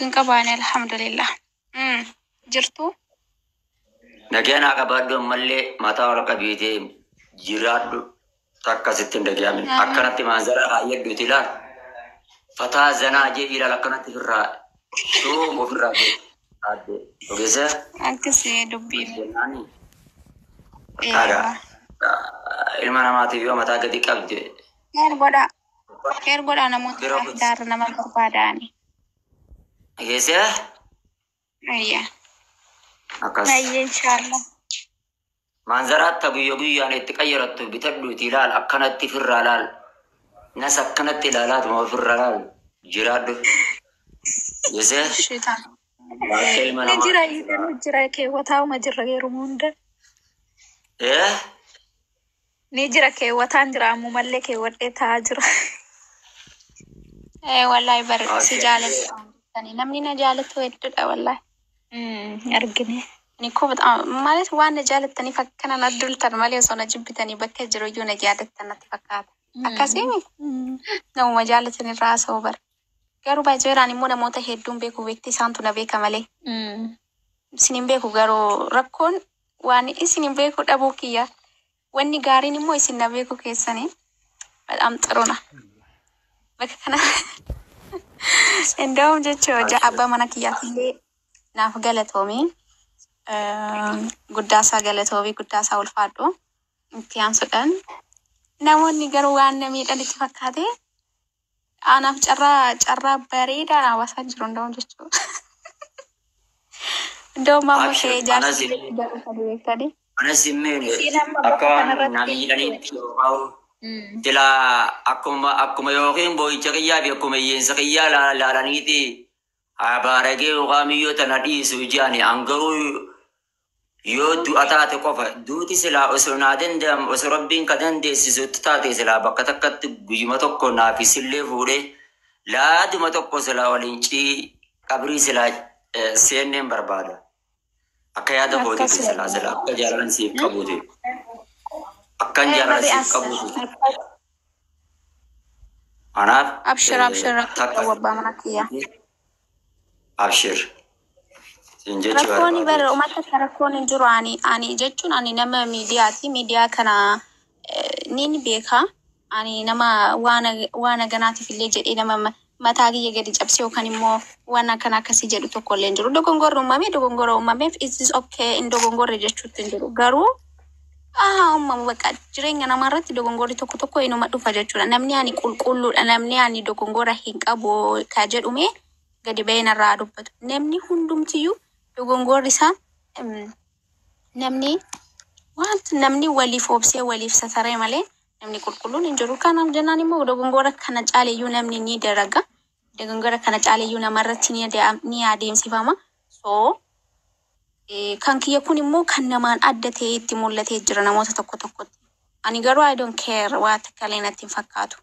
Qabani alhamdulillah. Jirtu? Nageenya qabaadhu mallee mataa ol qabiitee jiraadhu takka sittin dhaga'amin akkanatti maanzara hayyadduuti ilaal fataa zanaa jee ilaal akkanatti firraa shoo ofirraa adde ogeessa Akkasii dubbii. ilma namaatiif yoo mataa gadi qabde Heer godhaa namoota daarra nama barbaadaani. ogeessa Ayya. akkas Ayya inshallah. maanzaraatti guyyaan itti qayyarattu bitadhuuti ilaal akkanatti firraa laal nas akkanatti ilaalaatu ma ofirraa laal jiraadhu ogeessa Shiitaan. ilma namaa Jira keewwataa'uma jirra yeroo hunda. eh Ni jira keewwataan jira ammoo mallee keewwadhee taa'aa jira. Wallahi bareeda si jaalatu. Namni na jaalatu hedduudha wallahi. Argine. Ni ko ማለት waan na jaalataniif akkana na dultan malee osoo na jibbitanii bakka jiru iyyuu na jaalatan natti fakkaata. Akkasii namuma jaalatan irraa haasa'u bara. Garuu baay'eedhaan immoo namoota hedduun beeku beekti isaantu na beeka malee. Isinin beeku garuu rakkoon waan isinin beeku dhabuu kiyya. Wanni gaariin immoo isin na beeku keessanii badhaam xiruna. Bakka kana እንደውም jechuudha abbaa mana kiyyaatillee naaf galatoomii guddaasaa galatoobii guddaasaa ulfaadhu itti aansuudhaan namoonni garuu waan namiidhaan itti fakkaate anaaf carraa bareedaa hawaasaa jiru እንደውም jechuudha. እንደውም ammoo ishee jaarsi beektanii. Anas immoo akka namiidhaniitti Dila akkuma yookiin boo'icha qiyyaa fi akkuma hiyyeessa qiyyaa laalaniiti abaaragee yookaan biyyoota na dhiisu ijaani angaruu yoo du'a taate qofa duuti silaa osoo naa danda'amu osoo rabbiin ka dandeessisutti taate silaa bakka takkatti guyyuma tokko naafisillee fuudhee laaduma tokko silaa waliin qabrii silaa seenneen barbaada. Akka yaada kootiitti silaa akka jaalan siif qabuuti. Akan jalan siif qabuuti. Anaaf Abshir wabbaa mana kiyyaa. Abshir. Sinjechi Rakkoon bara uummata rakkoon hin jiru ani jechuun ani nama miidiyaati. Miidiyaa kana ni beeka. Ani nama waan ganaatiif illee jedhee nama mataa kiyya gadi cabsee yookaan immoo waan akkana akkasii jedhu tokko illee hin jiru. Dogongorri uumameef is okay in dogongorri jechuutti hin jiru. Garuu uumama bakka jireenya namarratti dogongorri tokko inuma dhufa jechuudha. Namni ani qulqulluudha. Namni ani dogongora hin qabu ka jedhume gadi ba'ee narraa dubbatu. Namni hundumtiyyuu dogongorri isaa namni waliif obsee waliif sataree malee namni qulqulluun hin jiru. Kanaaf jennaan immoo dogongora kana caaleyyuu namni ni dalaga. Dogongora kana caaleyyuu namarratti ni adeemsifama. So kan kiyya kun immoo kan namaan adda ta'ee itti mul'atee jira namoota tokkotti. Ani garuu I don't care waa takkalee natti hin fakkaatu.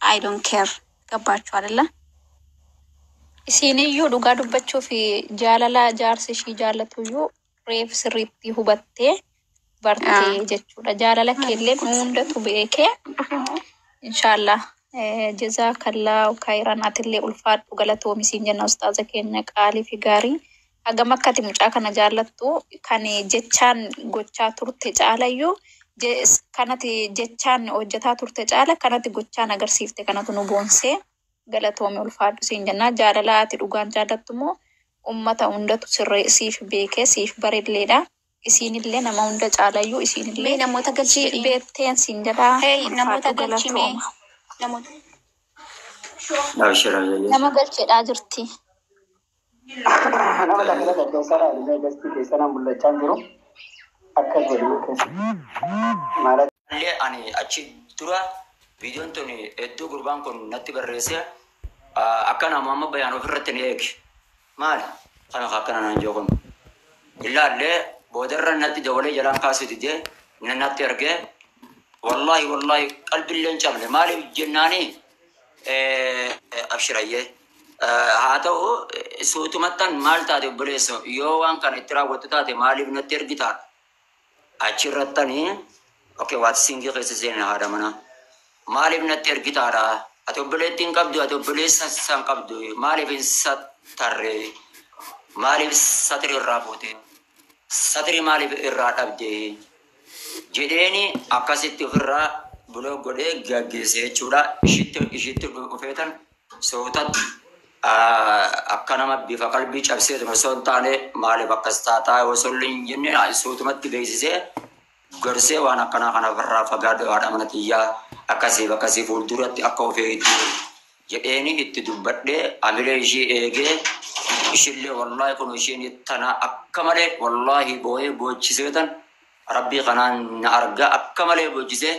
I don't care gabaachuu adalla. Isiniyyuu dhugaa dubbachuu fi jaalala jaarsi ishii jaallatuyyuu reef sirriitti hubattee bartee jechuudha. Jaalala keellee hundatu beekee inshallah jazaakallahu khairan atillee ulfaadhu galatoomiisiin jenna ustaaza keenya qaalii fi gaarii. Agam akkati mucaa kana jaallattu kan jechaan gochaa turte caalayyuu kanati jechaan hojjetaa turte caala kanatti gochaan agarsiifte kanatu nu boonsee galatoome ulfaadhu siin jenna. Jaalala ati dhugaan jaallattu immoo ummata hundatu siif beekee siif bareedleedha. Isinillee nama hunda caalayyuu isinillee namoota galchii beekteen siin jedhaa. Namoota galchii nama galcheedhaa jirti. Nama lafa keessaa illee gastii keessaa mul'achaa jiru akka godhu keessa. Ani achi dura viidiyoon tun hedduu gurbaan kun natti barreesse akka nama amma bayaan ofirratti ni eegi. Maali? Kana akkana naan jookon. Ilaallee boodarra natti dabalee jalaan kaasuu didee natti argee wallahi qalbilleen cabne maaliif jennaanii abshirayyee. Haa ta'u suutumattan maal taate obboleessa yoo waan kana itti raawwattu taate maaliif natti ergitaa achirrattanii okay waati singii keessa seenaa haadha manaa maaliif natti ergitaadha ati obboleettiin qabdu ati obboleessa san qabdu maaliif tarree maaliif satri irraa fuute satri maaliif irraa dhabde jedheeni akkasitti ofirraa buloo godhee gaggeesse jechuudha. Ishitti dhufeetan sootatti akka nama bifa qalbii cabseetuma osoo hin taane maaliif akkas taataa osoo hin jenne sootumatti beeksisee gorsee waan akkanaa kana ofirraa fagaadhu haadha mana xiyyaa akkasii fuulduratti akka ofeetti jedheeni itti dubbadhee amilee ishii eegee ishillee wallaahi kun ishiin tana akka malee wallaahi boo'ee boochiseetan rabbii kanaan na arga akka malee boochisee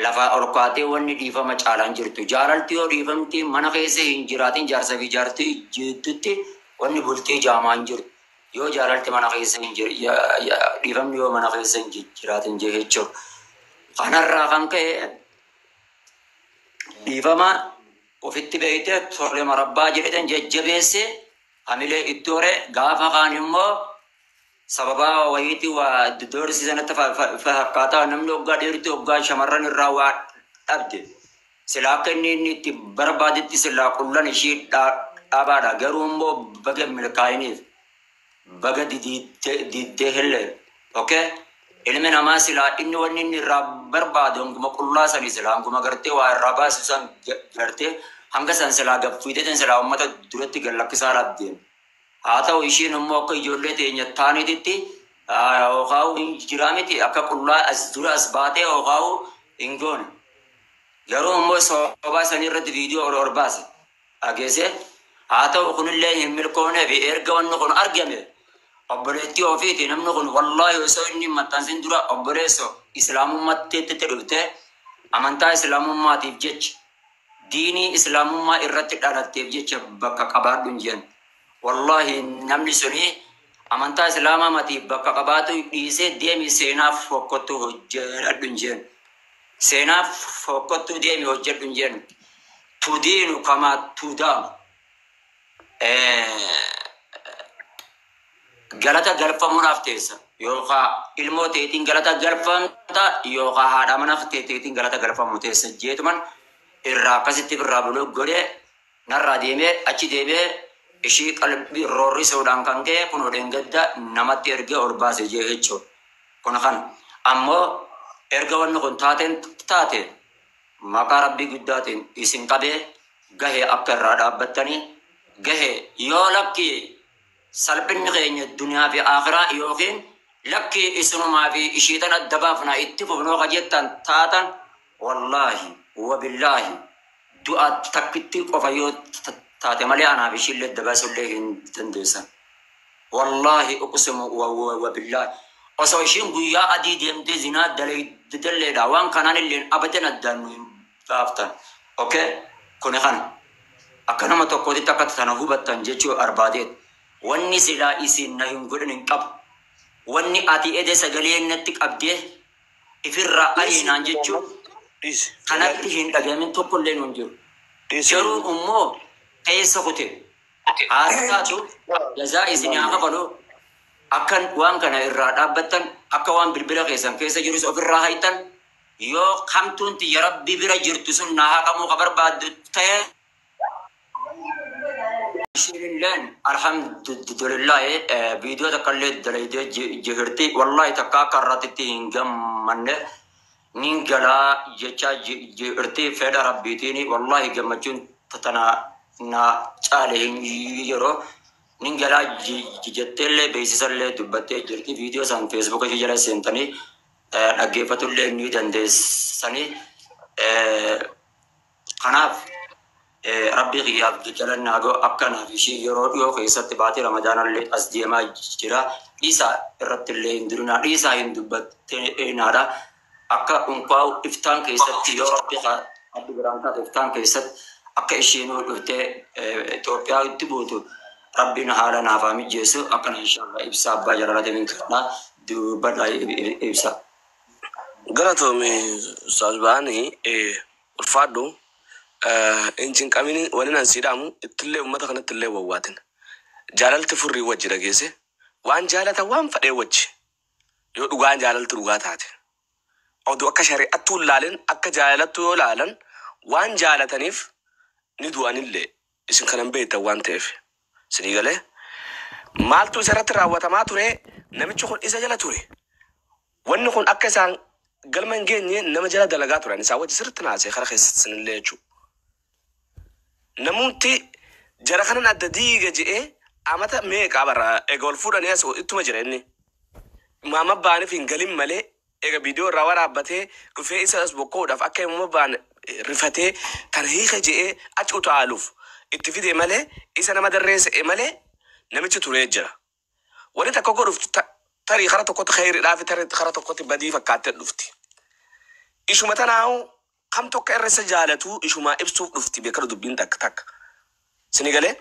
lafa olkaatee wanni dhiifama caalaan jirtu jaalalti yoo dhiifamti mana keessa hin jiraatin jaarsa fi jaartii jettutti wanni bultii jaamaan jirtu yoo jaalalti mana keessa hin dhiifamni yoo mana keessa hin jiraatin jechuudha. Kanarraa kan ka'e dhiifama ofitti beeyte torre marabbaa jedheten jajjabeesse amilee itti hore gaafa kaan immoo sababa wayiiti waa doorsi sanatti fakkaataa namni waggaa dheeritti waggaa shamarran irraa waa dhabde silaa akka inni itti barbaadetti silaa qullan ishii dhaabaadha garuu immoo baga milkaa'iniif baga diddee hillee okay ilmi namaa silaa inni wanni inni irraa barbaade hanguma qullaa sanii silaa hanguma gartee waa irraa baasu san gartee hanga san silaa gaffiideetan silaa ummata duratti gallakkisaa dhabdeen haa ta'u ishiin immoo akka ijoollee teenya taaniititti yookaan hin jiraamiti akka qullaa as dura as baatee yookaan hin goone garuu immoo sobaa sanii irratti viidiyoo ol baase dhageesse haa ta'u kunillee hin milkoonee fi erga wanni kun argame obboleettii ofiiti namni kun wallaahi osoo inni maxxansin dura obboleesso islaamummaatti dhufte amantaa islaamummaatiif jecha diinii islaamummaa irratti dhalatteef jecha bakka qabaadhu hin jennu. Wallahi namni suni amantaa islaamaa matiif bakka qabaatu dhiisee deemi seenaaf fokkottuu hojjedhu hin jennu. Seenaaf fokkottuu deemi hojjedhu hin jennu. Tudiinu kamaa tudaamu. Galata galfamuudhaaf teessa yookaan ilmoo teetiin galata galfamta yookaan haadha manaaf teetiin galata galfamu teessa jeetuman irraa akkasitti birraa buluu godhee narraa deemee achi deemee ishii qalbii roorrisuudhaan kan ka'e kun odeen gadda namatti ergee ol baase jechuudha. Kun kan ammoo erga wanni kun taate maqaa rabbii guddaatiin isin qabee gahee akka irraa dhaabbattanii gahee yoo lakki salphinni keenya duniyaa fi akhiraa yookiin lakki isunumaa fi ishiitan adda baafna itti fufnoo qajettan taatan wallaahi wabillaahi du'a takkitti qofa yoo taate malee anaaf ishiillee dabasullee hin dandeessan. Wallaahi uqsimu wabillaahi osoo ishiin guyyaa adii deemtee zinaa dalleedha waan kanaan illeen abadan addaan nu hin baaftan. Okay? Kuni kan akka nama tokkootitti akka tana hubattan jechuu arbaadeet. Wanni silaa isin na hin godhan hin qabu. Wanni ati ede sagalee natti qabdee ifirraa ariinaan jechuun kanatti hin dhagamin tokkollee nun jiru. Garuu immoo keessa kute haa taatu jazaa isinii haa kafalu akkan waan kana irraa dhaabbattan akka waan bilbila keessan keessa jirus ofirraa haytan yoo kamtuun tiyya rabbi bira jirtu sun na haa kamuu ka barbaaddu ta'e Shirilan alhamdulillah video takkalle dalayde jehirti wallahi takka karratitti hingammanne ningala jecha jehirti feda rabbitini wallahi gammachun tatana na chale yero ningala jettelle beesisalle dubbatte jirti video san facebook fi jala sentani dhaggeeffatulle ni dandeessani kanaaf Rabbi qiyaaf jalan nago akkana fi shi yeroo dhiyoo keessatti baatee ramadaanallee as deemaa jira isa irrattillee hin durina isa hin dubbatteenaadha akka unqaa'u iftaan keessatti yoo rabbi biraan taate iftaan keessatti akka isheen dhuftee Itoophiyaa itti buutu rabbiin haala naafaa mijeessu akkana inshallah ibsa abbaa jalalatee min kanaa dubbadha ibsa. Galatoome Ustaaz ulfaadhu injin qabini waliin ansiidhaamu ittillee uummata kanatti illee wawwaatin jaalalti furrii wajji dhageesse waan jaalata waan fadhee wajji yoo dhugaan jaalalti dhugaa taate oduu akka shari'attuu ilaalin akka jaalattu yoo ilaalan waan jaalataniif ni du'anillee isin kanan beektan waan ta'eef Sinii galee maaltu isarratti raawwatamaa ture namichi kun isa jala ture. Wanni kun akka isaan galma hin geenye nama jala dalagaa turan isaa wajji sirriitti naasee kara keessatti sinillee jechuudha. Namooti jara kanan adda diiga je'ee amata meeqaa barra egaa ol fuudhanii as ittuma jira inni. Maama baaniif hin galin malee egaa viidiyoo irraa waraabbatee dhufee isa as bokkoodhaaf akka himama baan rifatee kan hiika je'ee achi utaaluuf itti fidee malee isa nama darreessa'e malee namichi turee jira. Wanni takka godhuuf tarii kara tokkotti khayriidhaa fi tarii kara tokkotti badii fakkaattee dhufti. Ishuma tanaa'u kam tokko irra isa jaalatu ishuma ibsuuf dhufti beekara dubbiin takka takka. Sinii galee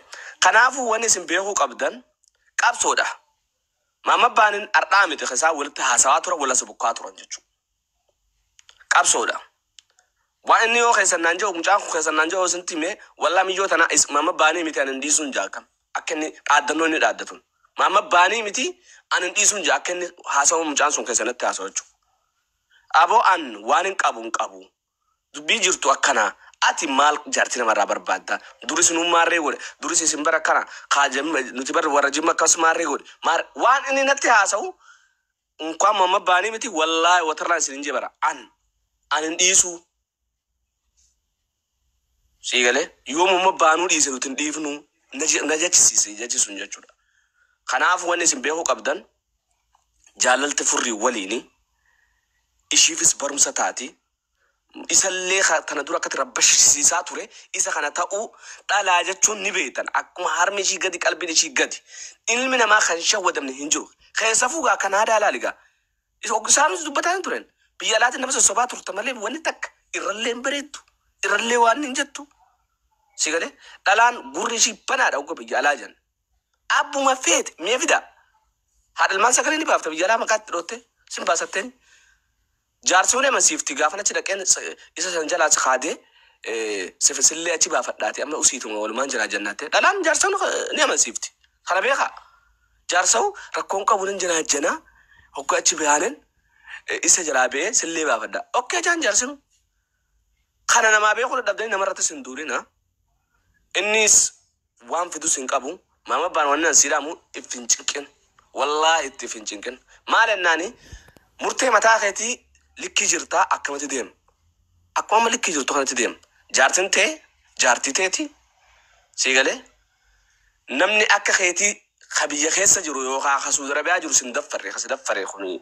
kanaafuu wanni isin beekuu qabdan qabsoodha. Maama baanin ardhaa miti keessaa walitti haasawaa turan wala sabukkaa turan jechuudha. Qabsoodha. Waan inni yoo keessannaan jiru mucaan kun keessannaan jiru isinti mee wallaa miyyoo tana maama baanii miti anin dhiisuun jaakam akka inni dhaaddannoo inni dhaaddatun. Maama baanii miti anin dhiisuun jaa akka inni haasawaa mucaan sun keessanatti haasawa jechuudha. Aboo an waan hin qabu dubbii jirtu akkanaa ati maal jaartii namarraa barbaadda duris nu maarree godhe duris isin bara kana kaajam nuti bara warra jimma akkas maarree godhe waan inni natti haasawu unkwaan maama baanii miti wallaahi watarraan isin hin jebara anin dhiisuu. Siigalee yoo maama baanuu dhiise nuti hin dhiifnu na jechisiisuun jechuudha. Kanaaf wanni isin beekuu qabdan jaalalti furrii waliini ishiifis barumsa taati. Isallee tana dura akkatti rabbashisiisaa ture isa kana ta'uu dhalaa jechuun ni beektan akkuma harmi ishii gadi qalbiin ishii gadi ilmi namaa kan shawwadamne hin jiru. Keessa fuugaa kan aadaa laaligaa isaanis dubbataa turan biyya alaatiin nama sossobaa turte malee wanni takka irrallee hin bareettu irrallee waan hin jettu. Siigalee dhalaan gurri ishii banaadha uga biyya alaa jan abbuma feete mee fida haadhalmaan sagalee ni baafta biyya alaa maqaatti dhootte sin baasatteen. Jaarsoon amansiifti gaafa achi dhaqeen isa san jalaa si kaadee sifisillee achi baafadhaati amma usiituma walumaan jira jannaatti. Dhalaan jaarsoon ni amansiifti. Kana beekaa. Jaarsoon rakkoon qabu ni jira jana hoggaa achi bihaanen isa jalaa ba'ee sillee baafadha. Okkee jaan jaarsoon. Kana namaa beekuu dadhabdanii namarratti sin duudina. Innis waan fidus hin qabu. Maama baan waan nan siidhamu iffin cinqin. Wallaahi itti iffin cinqin. Maal ennaani murtee mataa keetii likki jirtaa akkamatti deema. Akkuma likki jirtu kanatti deema. Jaartin ta'e jaartii ta'eeti. Siigalee namni akka keetii kabiyya keessa jiru yookaan akka Suudi Arabiyaa jiru sin daffarre kasi daffarre kuni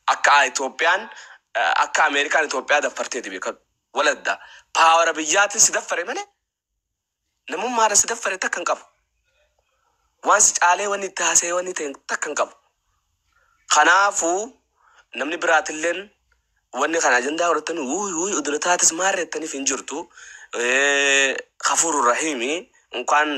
akka Itoophiyaan akka Ameerikaan Itoophiyaa daffarteeti beekadhu. Waladda paawara biyyaatiin si daffarre malee namummaadha si daffarre takka hin qabu. Waan si caalee wanni itti haasa'ee wanni ta'e takka hin qabu. Kanaafuu namni biraatilleen wanni kana ajandaa godhatan udurtaatis maarreettaniif hin jirtu Hafuurur Rahiimi unkaan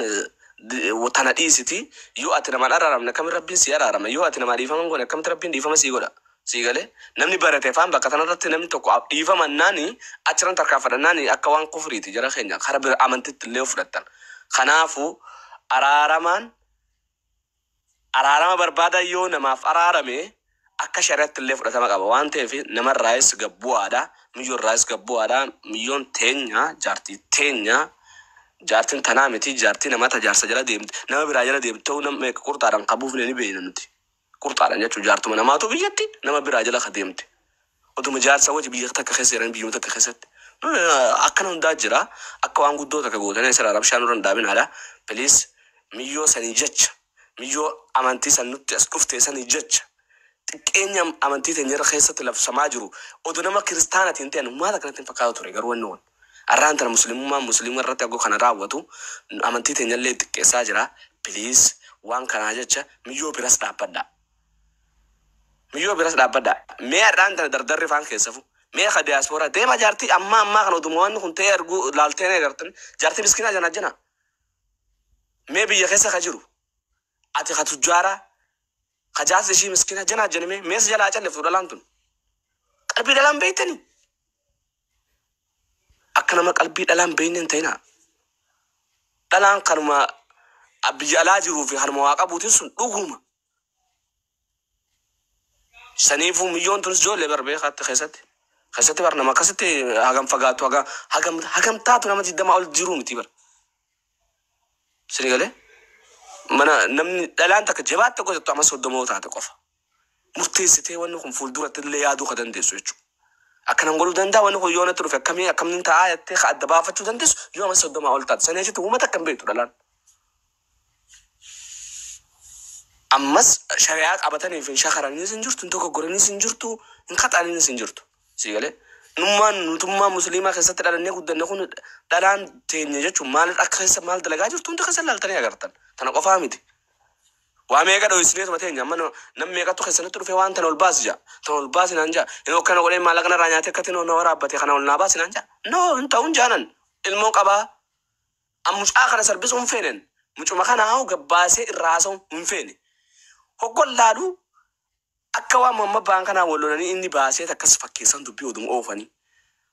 tana dhiisiti yoo ati namaan araaramne akkamitti rabbiin si araarama yoo ati namaa dhiifaman godhe akkamitti rabbiin dhiifama sii godha sii galee namni barate faan bakka tanarratti namni tokko dhiifaman naani achiran tarkaanfadhannaani akka waan kufriiti jara keenya kara bira amantitti illee fudhattan kanaafuu araarama barbaada yoo namaaf araarame akka shari'atti illee fudhatama qaba waan ta'eef namarraayis gabbu'aadha miyyoorraayis gabbu'aadha miyyoon teenya jaartiin tanaa miti jaartii nama tajaarsa jala deemte nama biraa jala deemte ta'uu nama qurxaadhaan qabuuf ni beeyna nuti qurxaadhaan jechuun jaartuma namaatu biyyatti nama biraa jala ka deemte oduma jaarsa wajji biyya takka keessa jiran biyyuma takka keessatti akkana hundaa jira akka waan guddoo takka gootanii sirraa rabshaan irra hin daabinaadha please miyyoo sanii jecha miyyoo amantii san nutti as dhuftee sanii jecha xiqqeenya amantii teenyarra keessatti labsamaa jiru oduu nama kiristaanatiin ta'an maal akkanatti fakkaatu ture garuu wanni waan arraan tana musliima irratti aggoo kana raawwatu amantii teenyallee xiqqeessaa jira please waan kanaa jecha miyyoo biras dhaabbadha mee arraan tana dardarri faan keessafu mee ka diyaaspoora deema jaartii ammaa kana oduma waan kun ta'e arguu laalteen agartan jaartii miskinaa jana mee biyya keessa ka jiru ati ka tujjaara kajaasa ishii miskina jana janime mees jalaa calliftu dhalaan tun qalbii dhalaan beeytanii akka nama qalbii dhalaan beeyne hin ta'ina dhalaan kanuma biyya alaa jiruu fi harma waaqa buutin sun dhuguma saniifuu miyyoon tunis ijoollee barbee keessatti bar nama akkasitti hagam fagaatu hagam taatu nama 20 ol jiruu miti bar sini galee mana namni dhalaan takka jabaat tokko jettu amma soddomoo taate qofa. Murteessitee wanni kun fuulduratti illee yaaduu ka dandeessu jechuudha. Akkanam godhuu danda'a wanni kun yoo natti dhufe akkamiin ta'aa jettee ka adda baafachuu dandeessu yoo amma soddomaa ol taate. Sana jechuun uummata akkam beektu dhalaan. Ammas shari'aa qabatanii fi shakaraniis hin jirtu, dogoggoraniis hin jirtu, hin qaxaniis hin jirtu. Si galee nutummaa musliimaa keessatti dhalannee guddanne kun dhalaan teenya jechuun maal akka keessa maal dalagaa jirtu hundi keessa ilaaltanii agartan. Tana qofaa miti. Waa meeqa dho'isneetu mateenya amma nam meeqatu keessatti dhufe waan tana ol baasi jaa. Tana ol baasi naan jaa. Inni akkana godhee maallaqa narraa nyaatee akkatti na waraabbate kana ol naa baasi naan jaa. No hin ta'uun jaanan ilmoo qabaa. Mucaa kana salphisuun feenen. Mucuma kana haa gabbaasee irraasuu hin feene. Hoggon laalu akka waan mamma baan kanaa wallolanii inni baasee akkas fakkeessan dubbii oduu oofanii.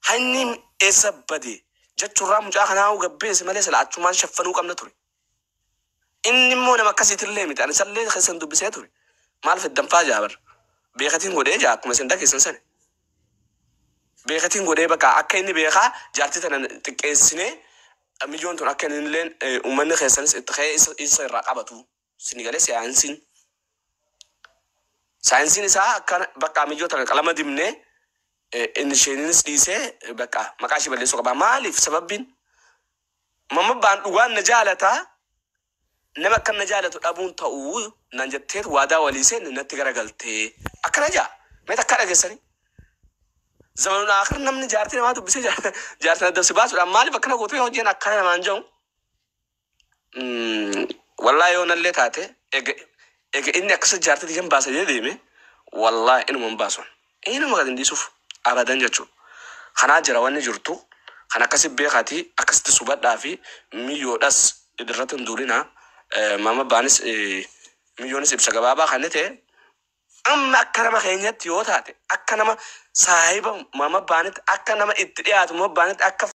Hanni eessa badee jechuurraa mucaa kanaa haa gabbeesse malee sila achumaan shaffanuu qabna ture. Inni immoo nama akkasiitillee miti ani sallee keessan dubbisee ture. Maal feddanfaa jaabar. Beekatiin godhee jaa akkuma isin dhageessan sana. Beekatiin godhee bakka akka inni beekaa jaartii tana xiqqeessinee miliyoon tun akka inni illee uummanni keessanis itti ka'ee isa irraa qabatu. Sini galee saayinsiin. Saayinsiin isaa akka bakka miliyoon tana qalama dibnee inni isheeninis dhiisee bakka maqaa ishee balleessuu qaba. Maaliif sababbiin mamma baan dhugaan na jaalataa. Nama akka na jaalatu dhabuun ta'uu nan jettee waadaa walii seen natti garagaltee akkana jaa mee takka dhageessanii zamanuun akhir namni jaartii namaa dubbisee jaartii dabsi baasuudhaan maaliif akkana gootu yoo hojjeen akkana namaan jedhu wallaahi yoo nallee taate ega inni akkasa jaartii tijan baasa jedhee deeme wallaahi inuma hin baasuun inuma gad hin dhiisuuf abadan jechuudha. Kanaa jira wanni jirtu kan akkasi beekaatii akkasitti subadhaa fi miyyoodhas idirratti hin duulinaa. Mama baanis milyoonis ibsa gabaabaa kan ta'e amma akka nama keenyatti yoo taate akka nama saahiba mama baanitti akka nama itti dhiyaatu mama baanitti akka